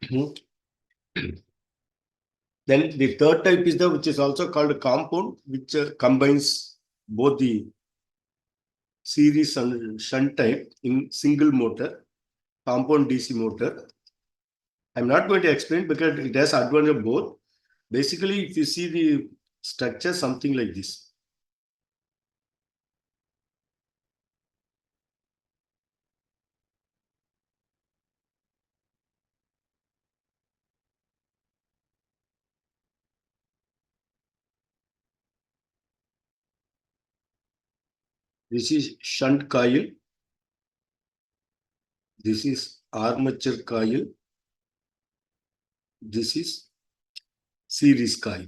Then the third type is the which is also called a compound, which combines both the series and shunt type in single motor, compound DC motor. I'm not going to explain because it has advantage of both. Basically, if you see the structure, something like this. This is shunt coil. This is armature coil. This is series coil.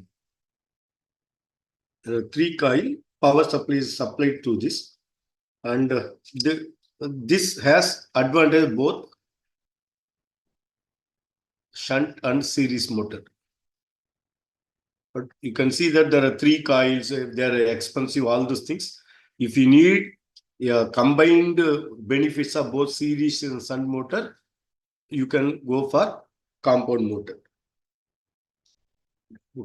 Three coil, power supply is supplied to this, and this has advantage both shunt and series motor. But you can see that there are three coils, they are expensive, all those things. If you need combined benefits of both series and shunt motor, you can go for compound motor,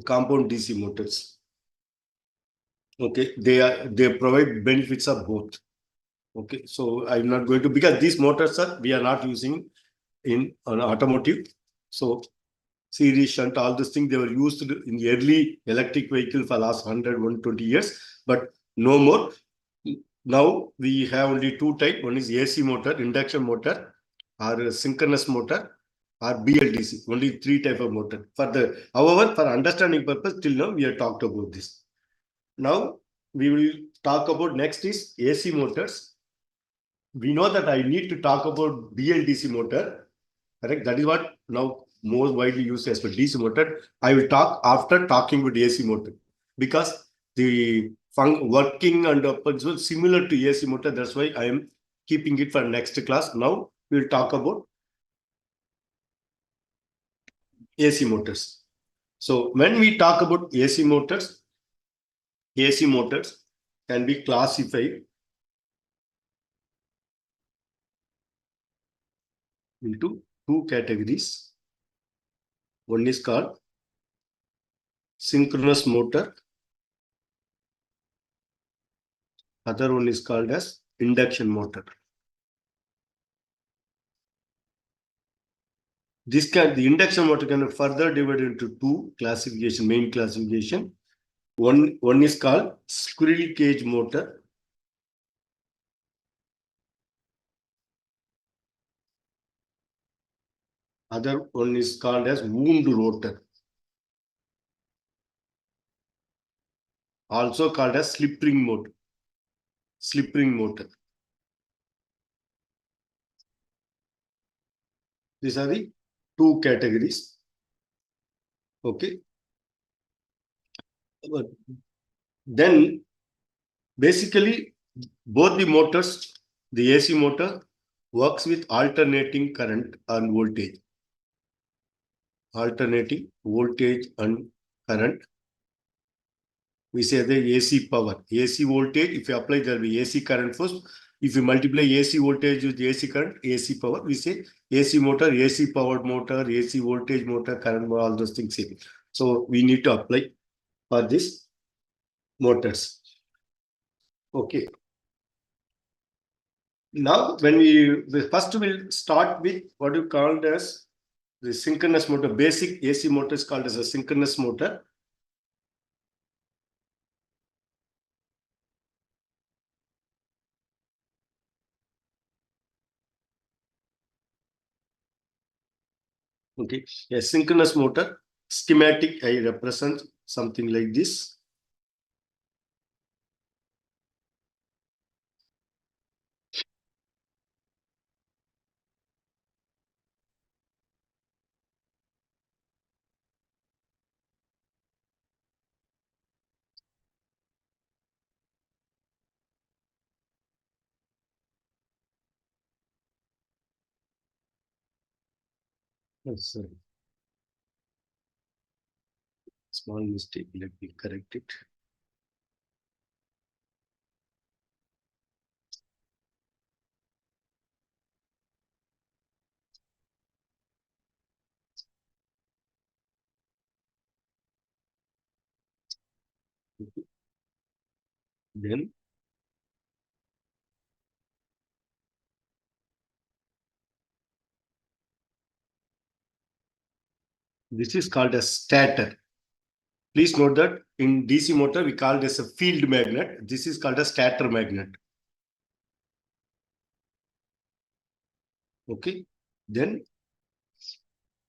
compound DC motors. Okay, they provide benefits of both. Okay, so I'm not going to, because these motors are we are not using in an automotive. So series shunt, all these things they were used in the early electric vehicle for last 100-120 years, but no more. Now we have only two types. One is AC motor, induction motor, or synchronous motor, or BLDC. Only three type of motor. However, for understanding purpose, till now we have talked about this. Now we will talk about next is AC motors. We know that I need to talk about BLDC motor. Correct. That is what now more widely used as for DC motor. I will talk after talking with AC motor, because the working and principle similar to AC motor. That's why I am keeping it for next class. Now we will talk about AC motors. So when we talk about AC motors can be classified into two categories. One is called synchronous motor. Other one is called as induction motor. The induction motor can further divided into two classification, main classification. One is called squirrel cage motor. Other one is called as wound rotor. Also called as slip ring motor. Slip ring motor. These are the two categories. Okay. Then basically both the motors, the AC motor works with alternating current and voltage. Alternating voltage and current. We say the AC power. AC voltage, if you apply, there will be AC current first. If you multiply AC voltage with AC current, AC power, we say AC motor, AC powered motor, AC voltage motor, current, all those things same. So we need to apply for this motors. Okay. Now, when first we'll start with what you called as the synchronous motor. Basic AC motor is called as a synchronous motor. Okay, a synchronous motor schematic I represent something like this. Sorry, small mistake. Let me correct it. Then this is called a stator. Please note that in DC motor, we call this a field magnet. This is called a stator magnet. Okay. Then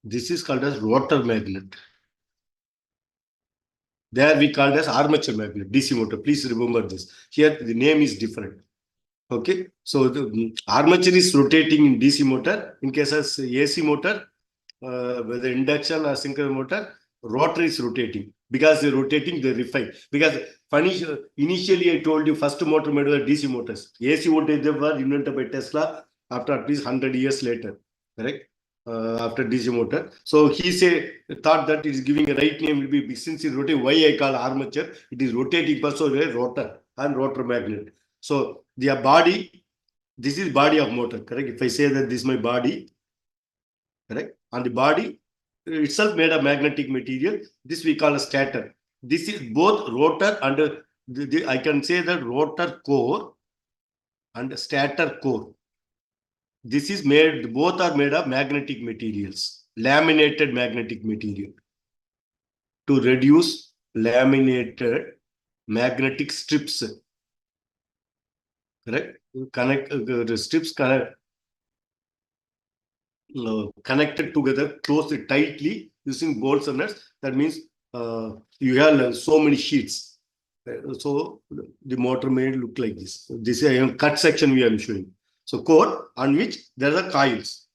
this is called as rotor magnet. There we call as armature magnet, DC motor. Please remember this. Here the name is different. Okay. So the armature is rotating in DC motor. In case of AC motor, whether induction or synchronous motor, rotor is rotating. Because they're rotating, they refine. Because funny, initially I told you first motor made were DC motors. AC voltage they were invented by Tesla after at least 100 years later. Correct? After DC motor. So he thought that it is giving a right name will be since it's rotating. Why I call armature? It is rotating also a rotor and rotor magnet. So the body, this is body of motor. Correct? If I say that this is my body, correct? And the body itself made of magnetic material. This we call a stator. This is both rotor and I can say that rotor core and stator core. This is made, both are made of magnetic materials, laminated magnetic material. To reduce laminated magnetic strips. Correct? Connect the strips connected together closely, tightly using bolts and nuts. That means you have so many sheets. So the motor may look like this. This is a cut section we are showing. So core on which there are coils.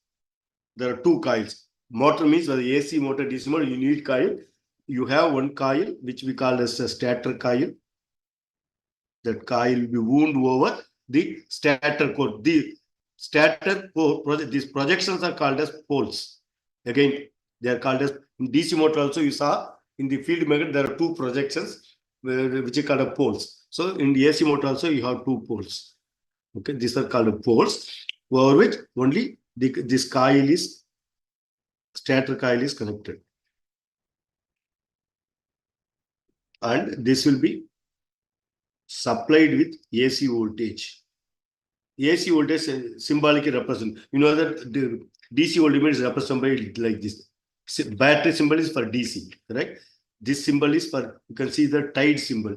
There are two coils. Motor means for the AC motor, DC motor, you need coil. You have one coil which we call as a stator coil. That coil will be wound over the stator core. The stator core, these projections are called as poles. Again, they are called as in DC motor also you saw in the field magnet there are two projections which are called as poles. So in the AC motor also you have two poles. Okay, these are called poles over which only this coil is stator coil is connected. And this will be supplied with AC voltage. AC voltage symbolically represent. You know that the DC voltage is represented like this. Battery symbol is for DC, correct? This symbol is for, you can see the tide symbol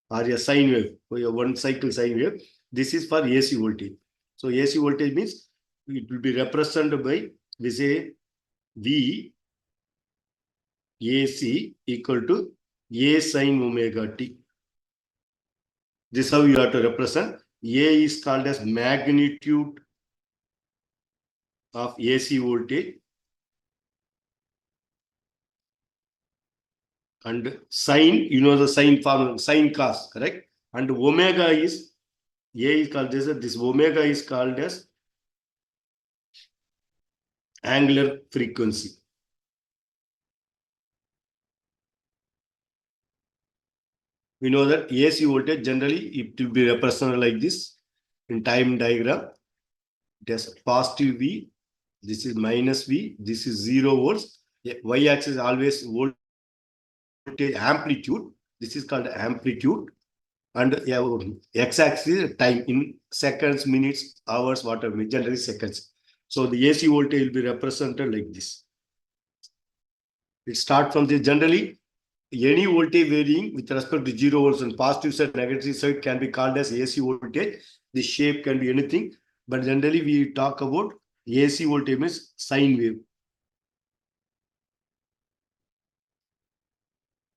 or a sine wave, or a one cycle sine wave. This is for AC voltage. So AC voltage means it will be represented by, we say V AC equal to A sine omega t. This is how you have to represent. A is called as magnitude of AC voltage. And sine, you know the sine formula, sine cos, correct? And omega is, A is called this omega is called as angular frequency. We know that AC voltage generally it will be represented like this in time diagram. It has positive V, this is minus V, this is 0 volts. Y-axis is always voltage amplitude. This is called amplitude. And x-axis is time in seconds, minutes, hours, whatever, generally seconds. So the AC voltage will be represented like this. It starts from the generally any voltage varying with respect to 0 volts and positive side, negative side can be called as AC voltage. The shape can be anything, but generally we talk about AC voltage means sine wave.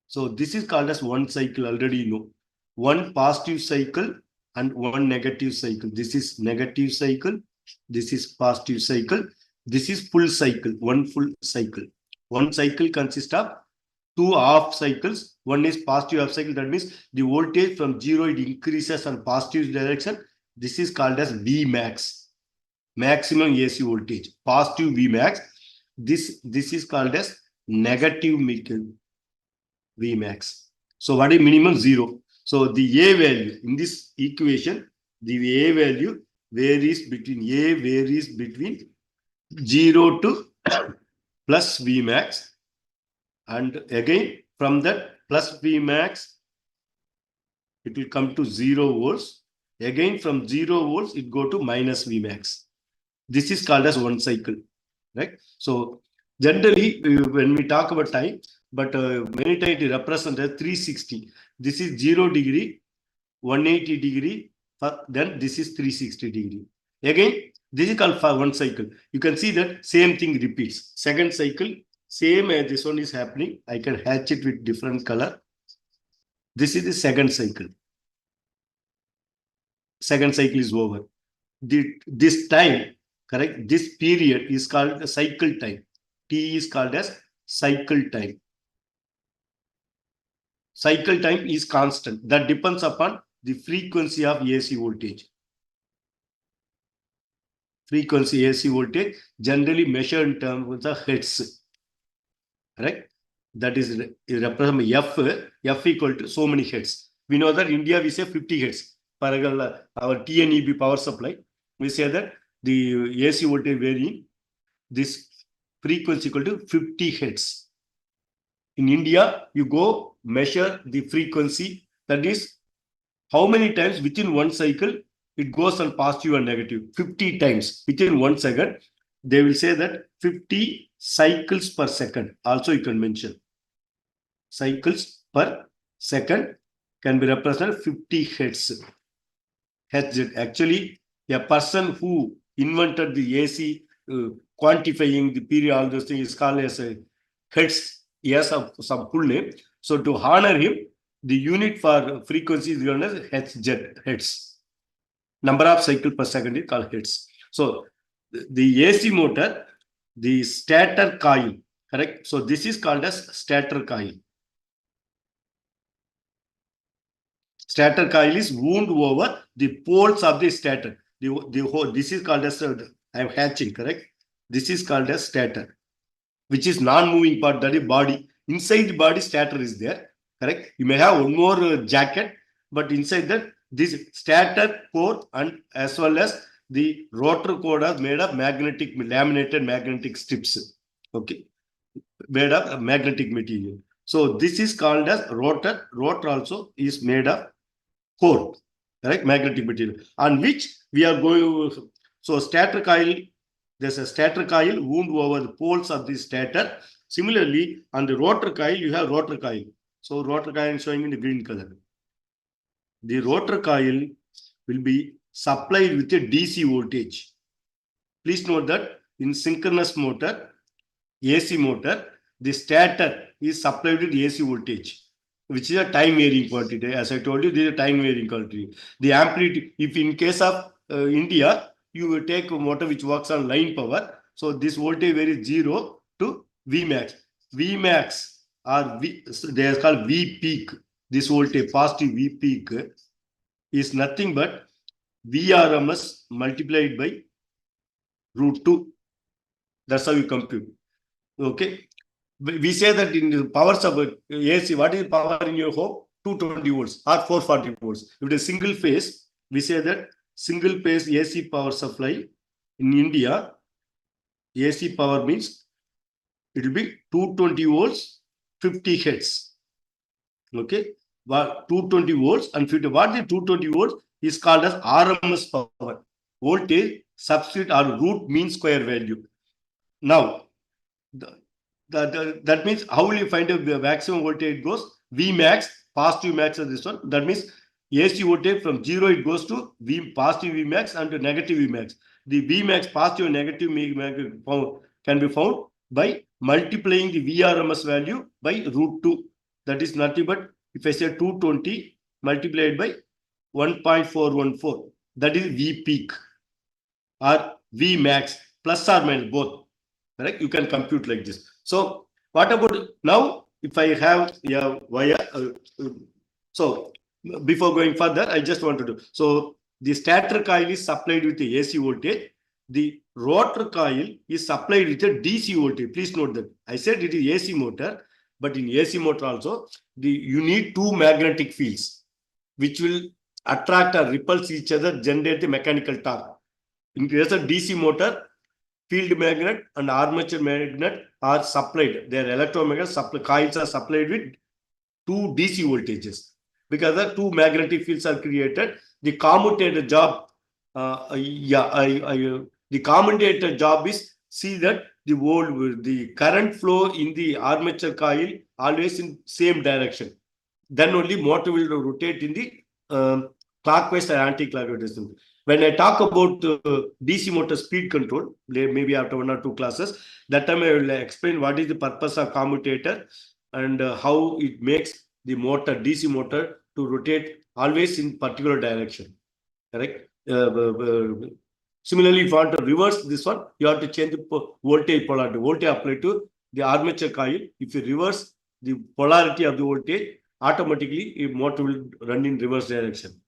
So this is called as one cycle, already you know. One positive cycle and one negative cycle. This is negative cycle. This is positive cycle. This is full cycle, one full cycle. One cycle consists of two half cycles. One is positive half cycle. That means the voltage from 0 it increases on positive direction. This is called as Vmax, maximum AC voltage. Positive Vmax. This is called as negative Vmax. So what is minimum? 0. So the A value in this equation, the A value varies between 0 to plus Vmax. And again, from that plus Vmax it will come to 0 volts. Again, from 0 volts, it go to minus Vmax. This is called as one cycle, right? So generally, when we talk about time, but many times it represents as 360. This is 0 degree, 180 degree, then this is 360 degree. Again, this is called for one cycle. You can see that same thing repeats. Second cycle, same as this one is happening. I can hatch it with different color. This is the second cycle. Second cycle is over. This time, correct? This period is called the cycle time. T is called as cycle time. Cycle time is constant. That depends upon the frequency of AC voltage. Frequency AC voltage generally measured in terms of hertz. Right? That is represent F equal to so many hertz. We know that India we say 50 hertz. For our TNEB power supply, we say that the AC voltage varying this frequency equal to 50 hertz. In India, you go measure the frequency, that is how many times within one cycle it goes on positive and negative. 50 times within 1 second. They will say that 50 cycles per second. Also, you can mention cycles per second can be represented 50 hertz. Actually, a person who invented the AC, quantifying the period, all those things is called as a hertz. Yes, of some full name. So to honor him, the unit for frequency is known as hertz. Number of cycle per second is called hertz. So the AC motor, the stator coil, correct? So this is called as stator coil. Stator coil is wound over the poles of the stator. The whole, this is called as, I am hatching, correct? This is called as stator, which is non-moving part, that is body. Inside the body, stator is there, correct? You may have one more jacket, but inside that, this stator core and as well as the rotor core are made of magnetic, laminated magnetic strips, okay? Made of magnetic material. So this is called as rotor. Rotor also is made of core, correct? Magnetic material on which we are going. So stator coil, there's a stator coil wound over the poles of the stator. Similarly, on the rotor coil, you have rotor coil. So rotor coil is showing in the green color. The rotor coil will be supplied with a DC voltage. Please note that in synchronous motor, AC motor, the stator is supplied with AC voltage, which is a time varying quantity. As I told you, this is a time varying quantity. The amplitude, if in case of India, you will take a motor which works on line power. So this voltage varies 0 to Vmax. Vmax or V, they are called V peak. This voltage, positive V peak, is nothing but Vrms multiplied by √2. That's how you compute. Okay. We say that in the powers of AC, what is power in your home? 220 volts or 440 volts. If it is single phase, we say that single phase AC power supply in India, AC power means it will be 220 volts, 50 hertz. Okay. 220 volts and 50. What is 220 volts is called as RMS power. Voltage substitute or root mean square value. Now, that means how will you find the maximum voltage goes? Vmax, positive max of this one. That means AC voltage from 0 it goes to positive Vmax and to negative Vmax. The Vmax positive and negative Vmax can be found by multiplying the Vrms value by √2. That is nothing but if I say 220 multiplied by 1.414, that is V peak or Vmax, plus or minus both. Correct? You can compute like this. So what about now? If I have a wire, so before going further, I just want to do. So the stator coil is supplied with the AC voltage. The rotor coil is supplied with a DC voltage. Please note that I said it is AC motor, but in AC motor also, you need two magnetic fields which will attract or repulse each other, generate the mechanical torque. In case of DC motor, field magnet and armature magnet are supplied. Their electromagnet coils are supplied with two DC voltages. because the two magnetic fields are created. The commutator job, the commutator job is see that the current flow in the armature coil always in same direction. Then only motor will rotate in the clockwise and anti-clockwise direction. When I talk about DC motor speed control, maybe after 1 or 2 classes, that time I will explain what is the purpose of commutator and how it makes the motor, DC motor, to rotate always in particular direction. Correct? Similarly, if you want to reverse this one, you have to change the voltage polarity. Voltage applied to the armature coil. If you reverse the polarity of the voltage, automatically a motor will run in reverse direction.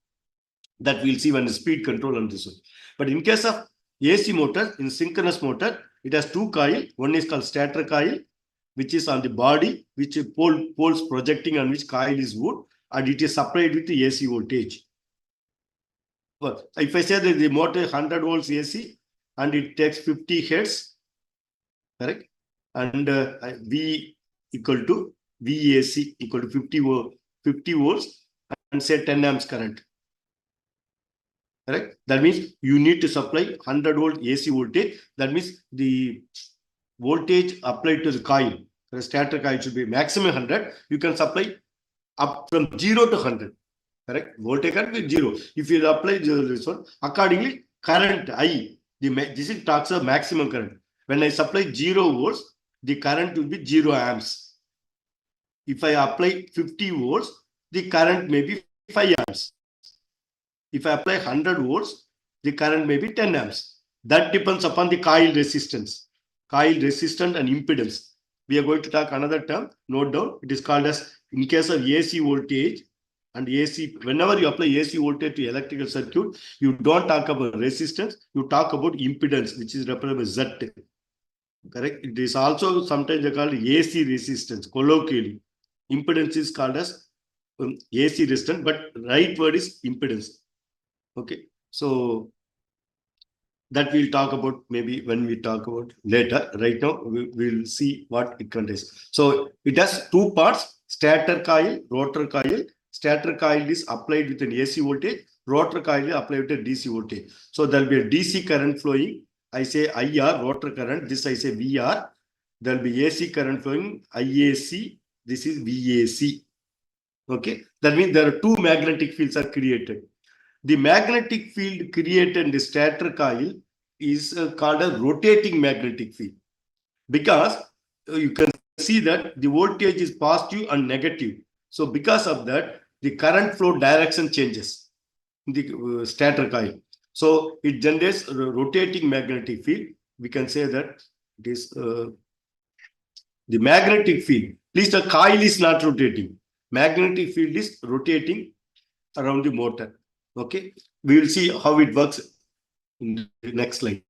That we'll see when the speed control on this one. But in case of AC motor, in synchronous motor, it has two coil. One is called stator coil, which is on the body, which poles projecting on which coil is wood, and it is supplied with the AC voltage. But if I say that the motor is 100 volts AC and it takes 50 hertz, correct? And V equal to VAC equal to 50 volts and say 10 amps current. Correct? That means you need to supply 100 volt AC voltage. That means the voltage applied to the coil, the stator coil should be maximum 100. You can supply up from 0 to 100. Correct? Voltage can be 0. If you apply this one, accordingly, current I, this is talks of maximum current. When I supply 0 volts, the current will be 0 amps. If I apply 50 volts, the current may be 5 amps. If I apply 100 volts, the current may be 10 amps. That depends upon the coil resistance. Coil resistance and impedance. We are going to talk another term, note down. It is called as, in case of AC voltage and AC, whenever you apply AC voltage to electrical circuit, you don't talk about resistance, you talk about impedance, which is represented by Z. Correct? It is also sometimes called AC resistance, colloquially. Impedance is called as AC resistance, but right word is impedance. Okay, so that we'll talk about maybe when we talk about later. Right now, we'll see what it contains. So it has two parts, stator coil, rotor coil. Stator coil is applied with an AC voltage, rotor coil is applied with a DC voltage. So there'll be a DC current flowing. I say IR, rotor current, this I say VR. There'll be AC current flowing, IAC, this is VAC. Okay, that means there are two magnetic fields are created. The magnetic field created in the stator coil is called a rotating magnetic field, because you can see that the voltage is positive and negative. So because of that, the current flow direction changes in the stator coil. So it generates a rotating magnetic field. We can say that it is the magnetic field. Please, the coil is not rotating. Magnetic field is rotating around the motor. Okay, we will see how it works in the next slide.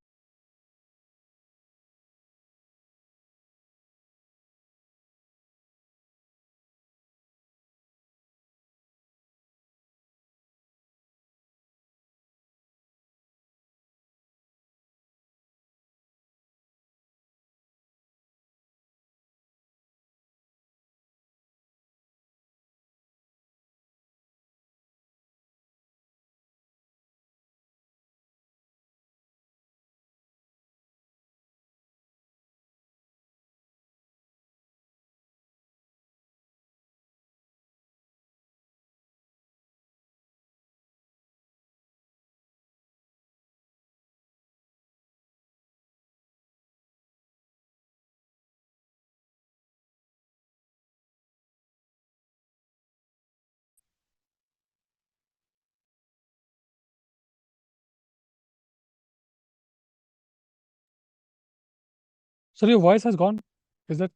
Sir, your voice has gone. Is that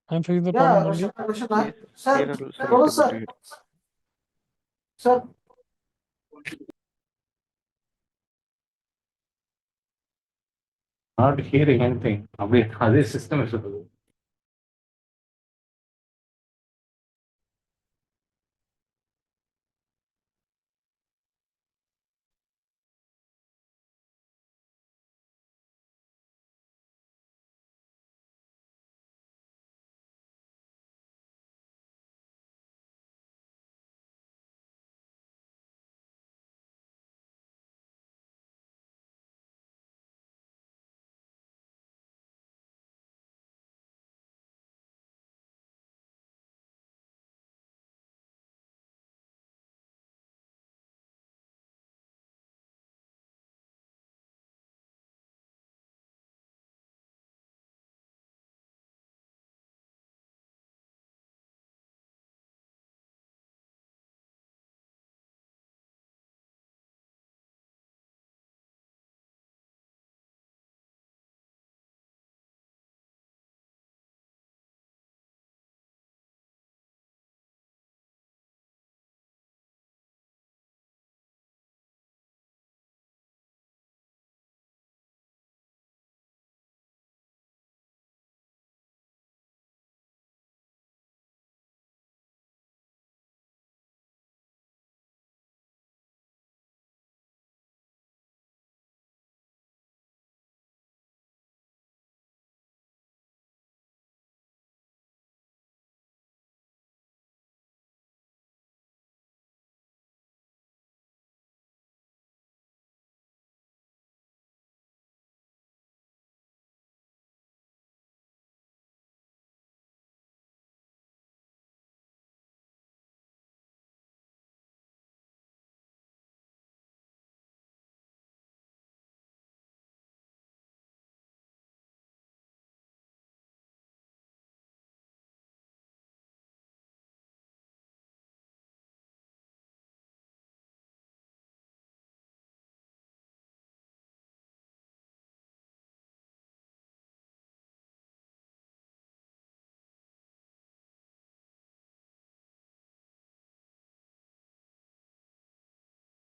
I'm facing the problem only? Sir, hello, sir. Sir. Not hearing anything. This system is